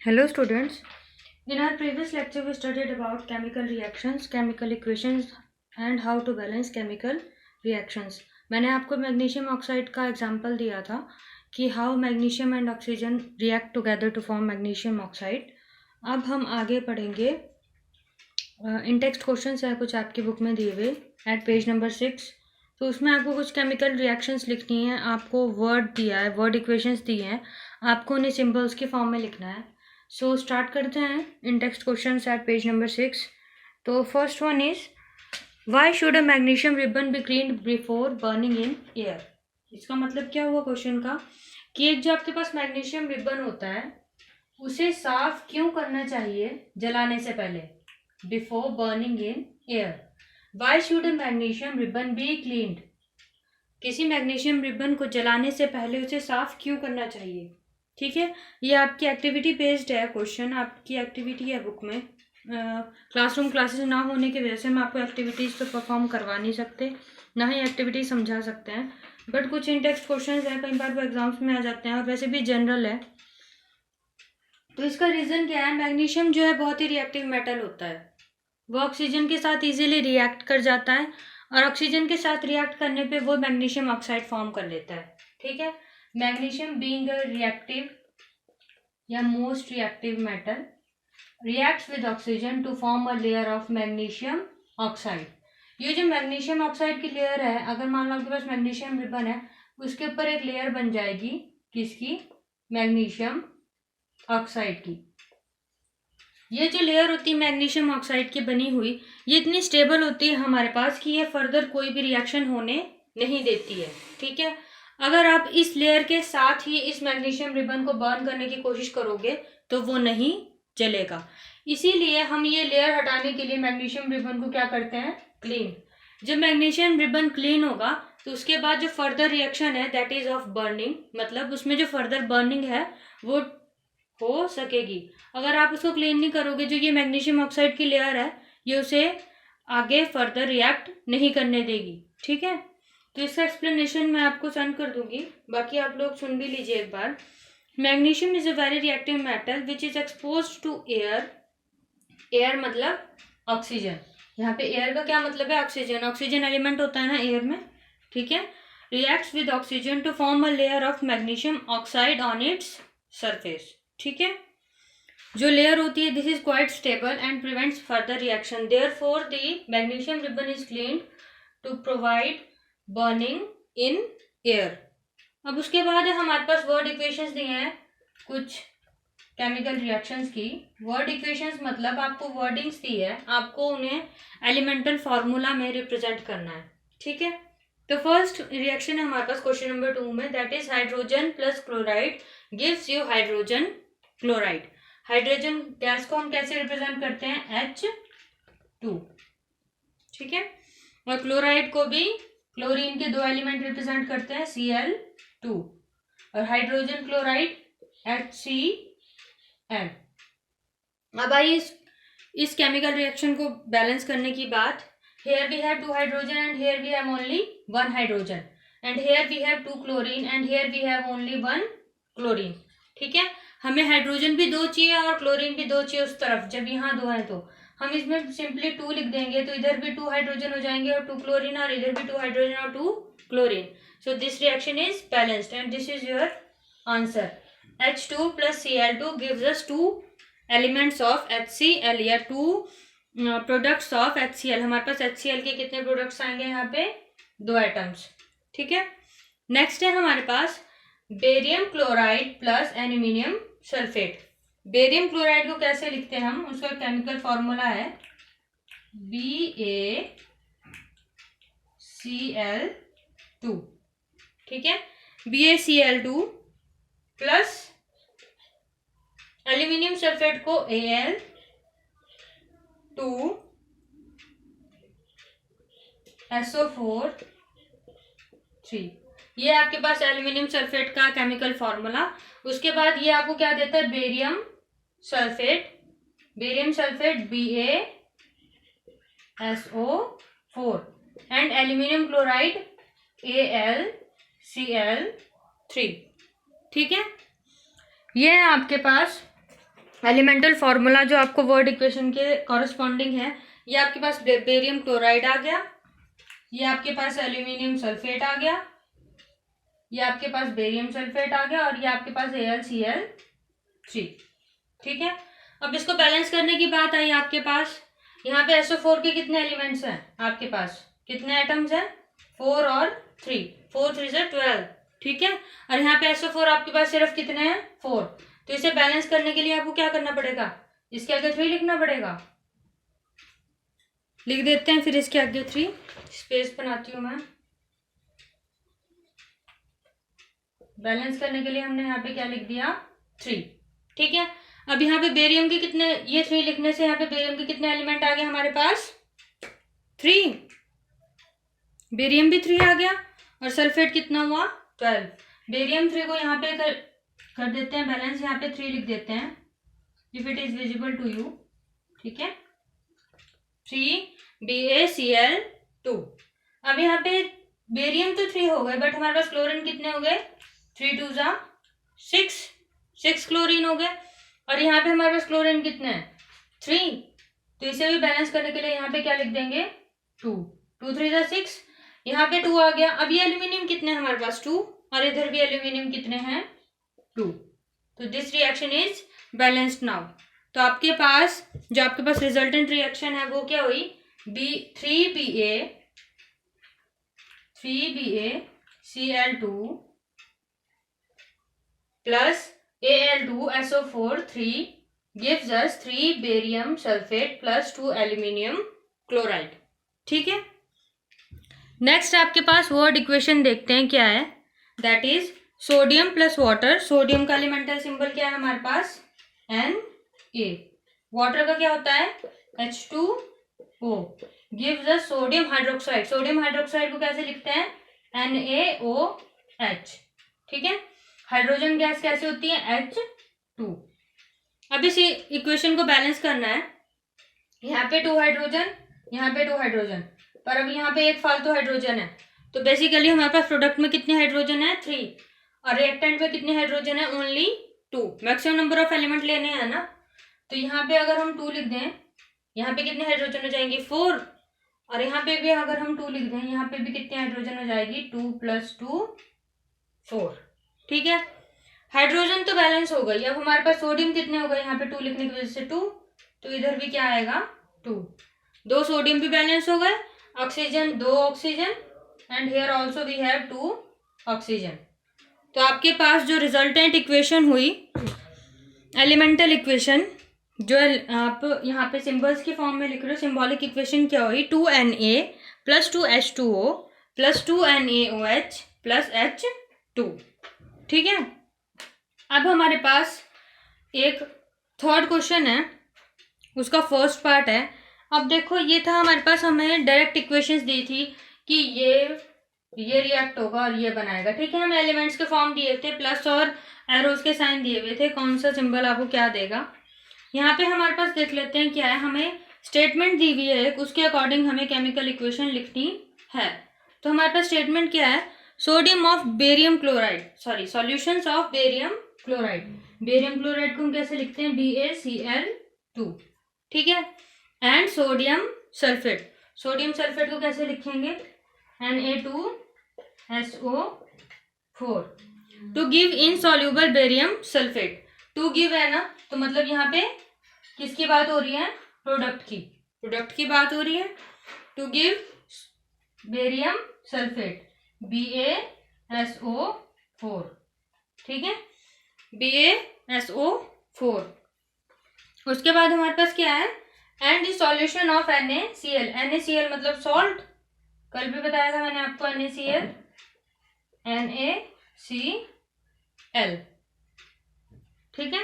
Hello students. In our previous lecture we studied about chemical reactions, chemical equations and how to balance chemical reactions. मैंने आपको magnesium oxide का example दिया था कि how magnesium and oxygen react together to form magnesium oxide. अब हम आगे पढ़ेंगे. इन टेक्स्ट क्वेश्चंस है कुछ आपकी बुक में दिए हुए एट पेज नंबर 6. तो उसमें आपको कुछ केमिकल रिएक्शंस लिखनी है. आपको वर्ड दिया है, वर्ड इक्वेशंस दिए हैं, आपको उन्हें सिंबल्स के फॉर्म में लिखना है. सो स्टार्ट करते हैं in text questions at page number 6. तो first one is why should a magnesium ribbon be cleaned before burning in air. इसका मतलब क्या हुआ क्वेश्चन का कि एक जो आपके पास मैग्नीशियम रिबन होता है उसे साफ क्यों करना चाहिए जलाने से पहले, before burning in air. Why should a magnesium ribbon be cleaned. किसी मैग्नीशियम रिबन को जलाने से पहले उसे साफ क्यों करना चाहिए. ठीक है, ये आपकी एक्टिविटी बेस्ड है क्वेश्चन, आपकी एक्टिविटी है बुक में. क्लासरूम क्लासेस ना होने की वजह से हम आपको एक्टिविटीज़ तो परफॉर्म करवा नहीं सकते, ना ही एक्टिविटीज समझा सकते हैं. बट कुछ इन टेक्स्ट क्वेश्चन हैं, कई बार वो एग्जाम्स में आ जाते हैं और वैसे भी जनरल है. तो इसका रीज़न क्या है, मैग्नीशियम जो है बहुत ही रिएक्टिव मेटल होता है. वो ऑक्सीजन के साथ इजीली रिएक्ट कर जाता है और ऑक्सीजन के साथ रिएक्ट करने पे वो मैग्नीशियम ऑक्साइड फॉर्म कर लेता है. ठीक है, मैग्नीशियम बीइंग अ रिएक्टिव या most reactive metal reacts with oxygen to form a layer of magnesium oxide. ये जो मैग्नीशियम ऑक्साइड की लेयर है, अगर मान लो आपके पास मैग्नीशियम रिबन है, उसके ऊपर एक लेयर बन जाएगी किसकी, मैग्नीशियम ऑक्साइड की. ये जो लेयर होती है मैग्नीशियम ऑक्साइड की बनी हुई, ये इतनी स्टेबल होती है हमारे पास कि ये फर्दर कोई भी रिएक्शन होने नहीं देती है. ठीक है, अगर आप इस लेयर के साथ ही इस मैग्नीशियम रिबन को बर्न करने की कोशिश करोगे तो वो नहीं जलेगा. इसीलिए हम ये लेयर हटाने के लिए मैग्नीशियम रिबन को क्या करते हैं, क्लीन. जब मैग्नीशियम रिबन क्लीन होगा तो उसके बाद जो फर्दर रिएक्शन है दैट इज ऑफ बर्निंग, मतलब उसमें जो फर्दर बर्निंग है वो हो सकेगी. अगर आप उसको क्लीन नहीं करोगे, जो ये मैग्नीशियम ऑक्साइड की लेयर है ये उसे आगे फर्दर रिएक्ट नहीं करने देगी. ठीक है, तो इसका एक्सप्लेनेशन मैं आपको सेंड कर दूंगी, बाकी आप लोग सुन भी लीजिए एक बार. Magnesium is a very reactive metal which is expose to air. Air मतलब ऑक्सीजन. यहाँ पे एयर का क्या मतलब है, ऑक्सीजन. ऑक्सीजन एलिमेंट होता है ना एयर में. ठीक है, reacts with oxygen to form a layer of magnesium oxide on its surface. ठीक है, जो लेयर होती है this is quite stable and prevents further reaction. Therefore the magnesium ribbon is cleaned to provide burning in air. अब उसके बाद हमारे पास word equations दिए हैं कुछ केमिकल रिएक्शंस की. वर्ड इक्वेशंस मतलब आपको वर्डिंग्स दी है, आपको उन्हें एलिमेंटल फार्मूला में रिप्रेजेंट करना है. ठीक है, तो फर्स्ट रिएक्शन है हमारे पास क्वेश्चन नंबर 2 में, that is hydrogen plus chloride gives you hydrogen chloride. Hydrogen gas को हम कैसे रिप्रेजेंट करते हैं, H2. ठीक है, और क्लोराइड को भी क्लोरीन के 2 एलिमेंट रिप्रेजेंट करते हैं, Cl2. और हाइड्रोजन क्लोराइड HCl. अब आइए इस केमिकल रिएक्शन को बैलेंस करने की बात. Here we have 2 hydrogen and here we have only 1 hydrogen and here we have 2 chlorine and here we have only 1 chlorine. ठीक है, हमें हाइड्रोजन भी 2 चाहिए और क्लोरीन भी 2 चाहिए उस तरफ. जब यहाँ 2 है तो हम इसमें सिंपली 2 लिख देंगे, तो इधर भी 2 हाइड्रोजन हो जाएंगे और 2 क्लोरीन, और इधर भी 2 हाइड्रोजन और 2 chlorine. So this reaction is balanced and this is your answer. H2 plus Cl2 gives us 2 elements of HCl या 2 प्रोडक्ट्स ऑफ HCl. हमारे पास HCl के कितने प्रोडक्ट्स आएंगे यहाँ पे, 2 एटम्स. ठीक है, नेक्स्ट है हमारे पास barium chloride plus aluminium sulphate. Barium chloride को कैसे लिखते हैं हम, उसका केमिकल फॉर्मूला है BaCl2. ठीक है, BaCl2 प्लस एल्यूमिनियम सल्फेट को Al2SO4 3. ये आपके पास एल्यूमिनियम सल्फेट का केमिकल फॉर्मूला. उसके बाद ये आपको क्या देता है, barium sulphate. Barium sulphate BaSO4 and aluminium chloride AlCl3. ठीक है, ये है आपके पास एलिमेंटल फार्मूला जो आपको वर्ड इक्वेशन के कॉरस्पॉन्डिंग है, ये आपके पास बेरियम क्लोराइड आ गया, ये आपके पास एल्यूमिनियम सल्फेट आ गया, ये आपके पास बेरियम सल्फेट आ गया और ये आपके पास AlCl3। ठीक है, अब इसको बैलेंस करने की बात आई आपके पास। यहाँ पे SO4 के कितने एलिमेंट्स हैं आपके पास, कितने एटम्स हैं, 4 और 3, 4 3 से 12। ठीक है, और यहाँ पे SO4 आपके पास सिर्फ कितने हैं, 4। तो इसे बैलेंस करने के लिए आपको क्या करना पड़ेगा, इसके आगे 3 लिखना पड़ेगा। लिख देते हैं फिर इसके आगे 3, स्पेस बनाती हूँ मैं। बैलेंस करने के लिए हमने यहाँ पे क्या लिख दिया, 3। ठीक है, अब यहाँ पे बेरियम के कितने, ये 3 लिखने से यहाँ पे बेरियम के कितने एलिमेंट आ गए हमारे पास, 3। बेरियम भी 3 आ गया और सल्फेट कितना हुआ, 12। बेरियम 3 को यहाँ पे कर देते हैं बैलेंस, यहाँ पे 3 लिख देते हैं, if it is visible to you. ठीक है, 3BaCl2। अब यहाँ पे बेरियम तो 3 हो गए, बट हमारे पास क्लोरीन कितने हो गए, 3 2 6 क्लोरीन हो गए। और यहाँ पे हमारे पास क्लोरीन कितने हैं, 3। तो इसे भी बैलेंस करने के लिए यहाँ पे क्या लिख देंगे, 2 2 3 6, यहाँ पे 2 आ गया। अब ये एल्यूमिनियम कितने हैं हमारे पास, 2, और इधर भी एल्यूमिनियम कितने हैं, 2। तो this reaction is balanced now. तो आपके पास जो आपके पास रिजल्टेंट रिएक्शन है वो क्या हुई, 3BaCl2 plus Al2SO4 3 gives us 3 barium sulphate plus 2 aluminium chloride. ठीक है, नेक्स्ट आपके पास वर्ड इक्वेशन देखते हैं क्या है, that is sodium plus water. Sodium का एलिमेंटल सिंबल क्या है हमारे पास, Na। वाटर का क्या होता है, H2O, gives us sodium hydroxide. Sodium hydroxide को कैसे लिखते हैं, NaOH। ठीक है, हाइड्रोजन गैस कैसे होती है, H2। अब इस इक्वेशन को बैलेंस करना है, यहाँ पे 2 हाइड्रोजन, यहाँ पे 2 हाइड्रोजन, पर अब यहाँ पे एक फालतू हाइड्रोजन है। तो बेसिकली हमारे पास प्रोडक्ट में कितने हाइड्रोजन है, 3, और रिएक्टेंट में कितने हाइड्रोजन है, only 2। Maximum number of element लेने हैं ना, तो यहाँ पे अगर हम 2 लिख दें, यहाँ पे कितने हाइड्रोजन हो जाएंगे, 4, और यहाँ पे भी अगर हम 2 लिख दें, यहाँ पे भी कितने हाइड्रोजन हो जाएगी, 2 + 2 4। ठीक है, हाइड्रोजन तो बैलेंस हो गई। अब हमारे पास सोडियम कितने हो गए, यहाँ पे 2 लिखने की वजह से 2, तो इधर भी क्या आएगा, 2। 2 सोडियम भी बैलेंस हो गए, oxygen 2 oxygen, and here also we have 2 oxygen. तो आपके पास जो रिजल्टेंट इक्वेशन हुई, एलिमेंटल इक्वेशन, जो आप यहाँ पे सिंबल्स के फॉर्म में लिख रहे हो, सिंबॉलिक इक्वेशन क्या हुई, 2Na + 2H2O + 2NaOH + H2। ठीक है, अब हमारे पास एक थर्ड क्वेश्चन है, उसका फर्स्ट पार्ट है। अब देखो, ये था हमारे पास, हमें डायरेक्ट इक्वेशंस दी थी कि ये रिएक्ट होगा और ये बनाएगा। ठीक है, हमें एलिमेंट्स के फॉर्म दिए थे, प्लस और एरोज के साइन दिए हुए थे, कौन सा सिंबल आपको क्या देगा। यहाँ पे हमारे पास देख लेते हैं क्या है, हमें स्टेटमेंट दी हुई है, उसके अकॉर्डिंग हमें केमिकल इक्वेशन लिखनी है। तो हमारे पास स्टेटमेंट क्या है, sodium of barium chloride, sorry solutions of barium chloride. Barium chloride को हम कैसे लिखते हैं, BaCl2। ठीक है, एंड सोडियम सल्फेट, सोडियम सल्फेट को कैसे लिखेंगे, Na2SO4 to give insoluble barium sulphate. To give है ना, तो मतलब यहाँ पे किसकी बात हो रही है, प्रोडक्ट की बात हो रही है। To give barium sulphate BaSO4। ठीक है, BaSO4। उसके बाद हमारे पास क्या है, and the solution of NaCl। NaCl मतलब सॉल्ट, कल भी बताया था मैंने आपको, NaCl, NaCl। ठीक है,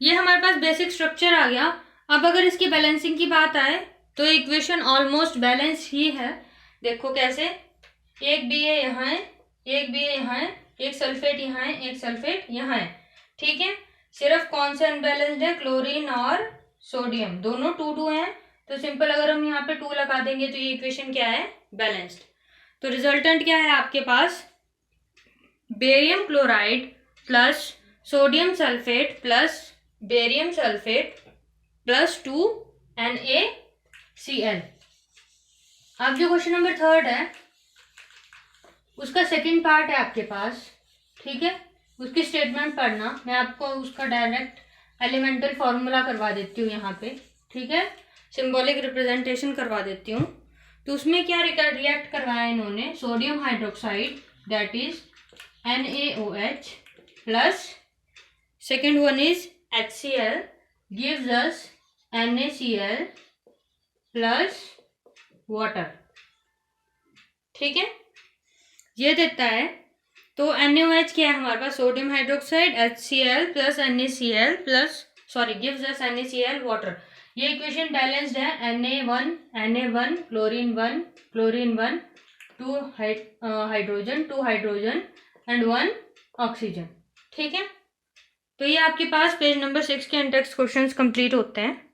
ये हमारे पास बेसिक स्ट्रक्चर आ गया। अब अगर इसकी बैलेंसिंग की बात आए तो इक्वेशन ऑलमोस्ट बैलेंस ही है। देखो कैसे, एक Ba यहाँ है, एक Ba यहाँ है, एक सल्फेट यहाँ है, एक सल्फेट यहाँ है। ठीक है, सिर्फ कौन सा अनबैलेंस्ड है, क्लोरीन और सोडियम, दोनों 2 2 हैं। तो सिंपल अगर हम यहाँ पे 2 लगा देंगे तो ये इक्वेशन क्या है, बैलेंस्ड। तो रिजल्टेंट क्या है आपके पास, barium chloride plus sodium sulphate plus barium sulphate plus 2NaCl। अब जो क्वेश्चन नंबर 3 है उसका सेकंड पार्ट है आपके पास, ठीक है। उसकी स्टेटमेंट पढ़ना, मैं आपको उसका डायरेक्ट एलिमेंटल फॉर्मूला करवा देती हूँ यहाँ पे, ठीक है, सिंबॉलिक रिप्रेजेंटेशन करवा देती हूँ। तो उसमें क्या रिएक्ट करवाया इन्होंने, sodium hydroxide that is NaOH plus second one is HCl gives us NaCl plus water, ठीक है, ये देता है। तो NaOH क्या है हमारे पास, sodium hydroxide, HCl plus NaCl plus gives us NaCl water. ये इक्वेशन बैलेंस्ड है, Na1 chlorine 1 2 hydrogen 2 hydrogen and 1 oxygen, ठीक है। तो ये आपके पास पेज नंबर 6 के टेक्स्ट क्वेश्चंस कंप्लीट होते हैं।